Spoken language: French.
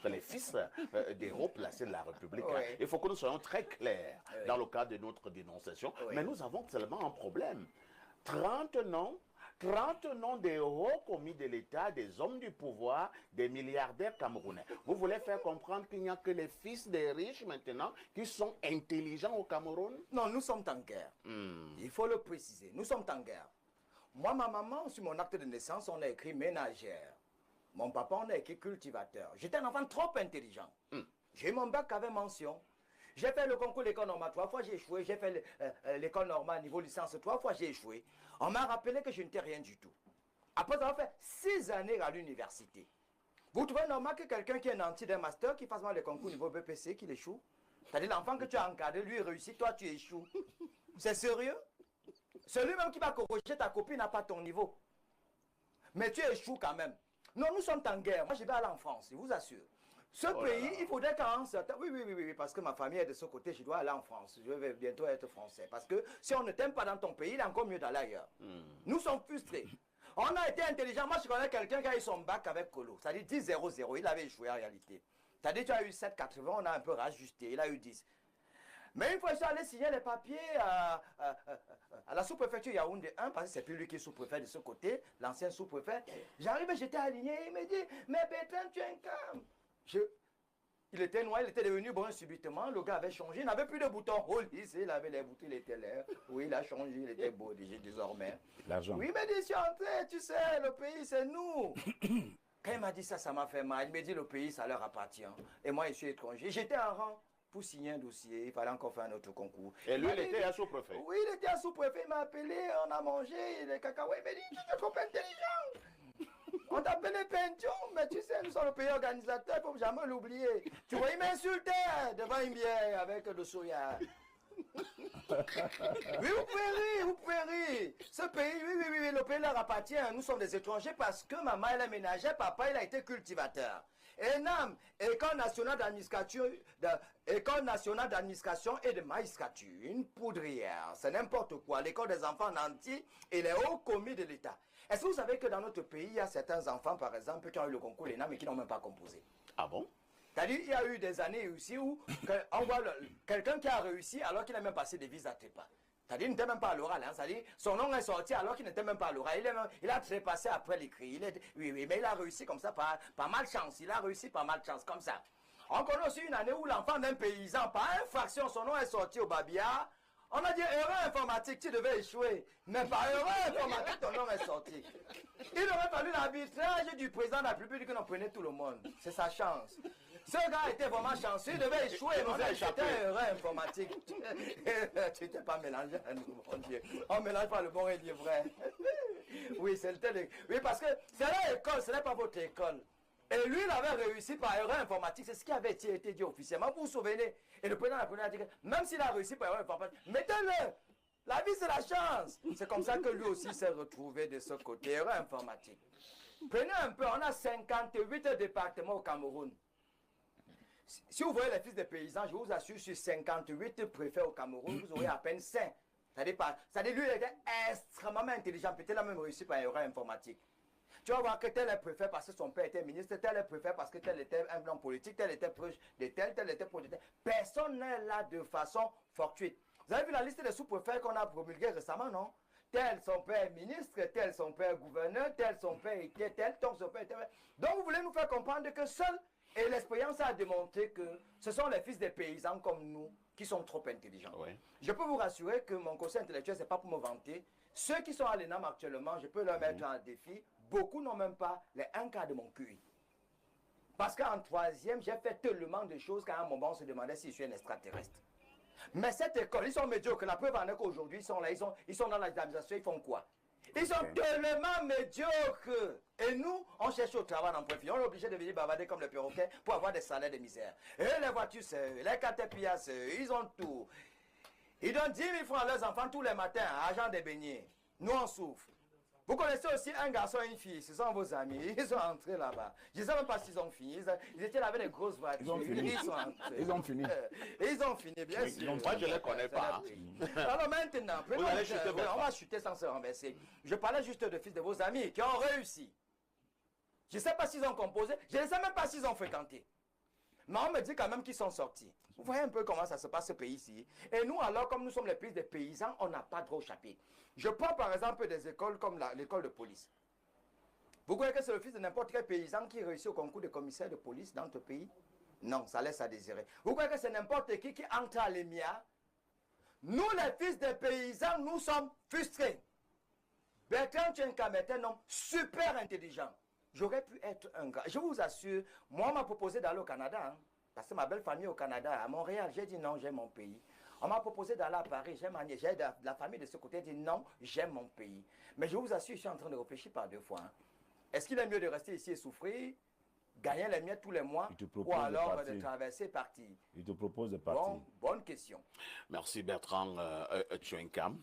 être les fils des hauts placés de la République. Oui. Il faut que nous soyons très clairs dans le cadre de notre dénonciation. Mais nous avons seulement un problème. 30 noms des hauts commis de l'État, des hommes du pouvoir, des milliardaires camerounais. Vous voulez faire comprendre qu'il n'y a que les fils des riches maintenant qui sont intelligents au Cameroun? Non, nous sommes en guerre. Il faut le préciser. Nous sommes en guerre. Moi, ma maman, sur mon acte de naissance, on a écrit ménagère. Mon papa, on a écrit cultivateur. J'étais un enfant trop intelligent. J'ai eu mon bac avec mention. J'ai fait le concours de l'école normale 3 fois, j'ai échoué. J'ai fait l'école normale niveau licence 3 fois, j'ai échoué. On m'a rappelé que je n'étais rien du tout. Après avoir fait 6 années à l'université. Vous trouvez normal que quelqu'un qui est nanti d'un master, qui fasse mal le concours niveau BPC, qu'il échoue? C'est-à-dire l'enfant que tu as encadré, lui réussit, toi tu échoues. C'est sérieux? Celui-même qui va corriger ta copine n'a pas ton niveau. Mais tu échoues quand même. Non, nous sommes en guerre. Moi, je vais aller en France, je vous assure. Ce pays, il faudrait qu'en certain... Oui, parce que ma famille est de ce côté, je dois aller en France. Je vais bientôt être français. Parce que si on ne t'aime pas dans ton pays, il est encore mieux d'aller ailleurs. Nous sommes frustrés. On a été intelligents. Moi, je connais quelqu'un qui a eu son bac avec Colo. C'est-à-dire 10-0-0. Il avait échoué en réalité. C'est-à-dire tu as eu 7-80, on a un peu rajusté. Il a eu 10. Mais une fois, je suis allé signer les papiers à la sous-préfecture Yaoundé 1, parce que c'est plus lui qui est sous-préfet de ce côté, l'ancien sous-préfet. J'arrive, j'étais aligné, il me dit, mais Bertrand, tu es un calme. Il était noir, il était devenu brun subitement, le gars avait changé, il n'avait plus de boutons. Au lycée, il avait les boutons, il était là. Oui, il a changé, il était beau déjà désormais. L'argent. Oui, il m'a dit, je suis entré, tu sais, le pays, c'est nous. Quand il m'a dit ça, ça m'a fait mal. Il m'a dit, le pays, ça leur appartient. Et moi, je suis étranger. J'étais en rang pour signer un dossier, il fallait encore faire un autre concours. Et lui, il était à sous-préfet? Oui, il était à sous-préfet, il m'a appelé, on a mangé, les cacahuètes, il m'a dit, tu es trop intelligent. On t'appelait Pention, mais tu sais, nous sommes le pays organisateur, il ne faut jamais l'oublier. Tu vois, il m'insultait devant une bière avec de soya. Oui, vous pouvez rire. Ce pays, oui, le pays leur appartient. Nous sommes des étrangers parce que maman, elle est ménagère, papa, il a été cultivateur. ENAM, École nationale d'administration et de magistrature, une poudrière, c'est n'importe quoi. L'école des enfants nantis et les hauts commis de l'État. Est-ce que vous savez que dans notre pays, il y a certains enfants, par exemple, qui ont eu le concours ENAM et qui n'ont même pas composé? Ah bon? C'est-à-dire, il y a eu des années aussi où on voit quelqu'un qui a réussi alors qu'il a même passé des vises à trépas. C'est-à-dire, il n'était même pas à l'oral. Hein. C'est-à-dire, son nom est sorti alors qu'il n'était même pas à l'oral. Il a trépassé après l'écrit. Oui, mais il a réussi comme ça par malchance. Il a réussi par malchance, comme ça. On connaît aussi une année où l'enfant d'un paysan, par infraction, son nom est sorti au Babia. On a dit erreur informatique, tu devais échouer. Mais par erreur informatique, ton nom est sorti. Il aurait fallu l'arbitrage du président de la République qu'on prenait tout le monde. C'est sa chance. Ce gars était vraiment chanceux, il devait échouer. On a échappé erreur informatique. Tu t'es pas mélangé à nous, mon Dieu. On mélange pas le bon et le vrai. Oui, c'est le tel. Oui, parce que c'est l'école, ce n'est pas votre école. Et lui, il avait réussi par erreur informatique. C'est ce qui avait été dit officiellement. Vous vous souvenez? Et le président de la République a dit que même s'il a réussi par erreur informatique, mettez-le. La vie, c'est la chance. C'est comme ça que lui aussi s'est retrouvé de ce côté. Erreur informatique. Prenez un peu, on a 58 départements au Cameroun. Si vous voyez les fils des paysans, je vous assure, sur 58 préfets au Cameroun, vous aurez à peine 5. C'est-à-dire, lui, il était extrêmement intelligent. Peut-être il a même réussi par erreur informatique. Tu vas voir que tel est préfet parce que son père était ministre, tel est préfet parce que tel était un blanc politique, tel était proche de tel était proche de tel. Personne n'est là de façon fortuite. Vous avez vu la liste des sous-préfets qu'on a promulguée récemment, non? Tel son père ministre, tel son père gouverneur, tel son père était tel, ton son père était tel. Donc vous voulez nous faire comprendre que seul, et l'expérience a démontré que ce sont les fils des paysans comme nous qui sont trop intelligents. Oui. Je peux vous rassurer que mon conseil intellectuel, ce n'est pas pour me vanter. Ceux qui sont à l'ENAM actuellement, je peux leur mettre en défi. Beaucoup n'ont même pas les 1 quart de mon QI. Parce qu'en 3e, j'ai fait tellement de choses qu'à un moment, on se demandait si je suis un extraterrestre. Mais cette école, ils sont médiocres. La preuve en est qu'aujourd'hui, ils sont là, ils sont dans l'administration, ils font quoi? Ils sont tellement médiocres. Et nous, on cherche au travail dans le on est obligé de venir bavarder comme les perroquets pour avoir des salaires de misère. Et les voitures, c'est eux, les caterpillars, c'est eux, ils ont tout. Ils donnent 10 000 francs à leurs enfants tous les matins, à argent des beignets. Nous, on souffre. Vous connaissez aussi un garçon et une fille, ce sont vos amis, ils sont entrés là-bas. Je ne sais même pas s'ils ont fini, ils étaient là avec des grosses voitures. Ils ont fini. Ils sont entrés. Ils ont fini. Ils ont fini, bien sûr. Moi, je ne les connais pas. Alors maintenant, on va chuter sans se renverser. Je parlais juste de fils de vos amis qui ont réussi. Je ne sais pas s'ils ont composé, je ne sais même pas s'ils ont fréquenté. Mais on me dit quand même qu'ils sont sortis. Vous voyez un peu comment ça se passe ce pays-ci. Et nous, alors, comme nous sommes les pays des paysans, on n'a pas droit au chapitre. Je prends par exemple des écoles comme l'école de police. Vous croyez que c'est le fils de n'importe quel paysan qui réussit au concours de commissaire de police dans notre pays? Non, ça laisse à désirer. Vous croyez que c'est n'importe qui entre à l'EMIA? Nous, les fils des paysans, nous sommes frustrés. Bertrand Tchenkam est un homme super intelligent. J'aurais pu être un gars. Je vous assure, moi, on m'a proposé d'aller au Canada. Hein, parce que ma belle famille est au Canada, à Montréal. J'ai dit non, j'aime mon pays. On m'a proposé d'aller à Paris. J'ai la famille de ce côté dit non, j'aime mon pays. Mais je vous assure, je suis en train de réfléchir par deux fois. Hein. Est-ce qu'il est mieux de rester ici et souffrir, gagner les miettes tous les mois, ou alors de traverser partir? Il te propose de partir. Bonne question. Merci Bertrand Tchenkam.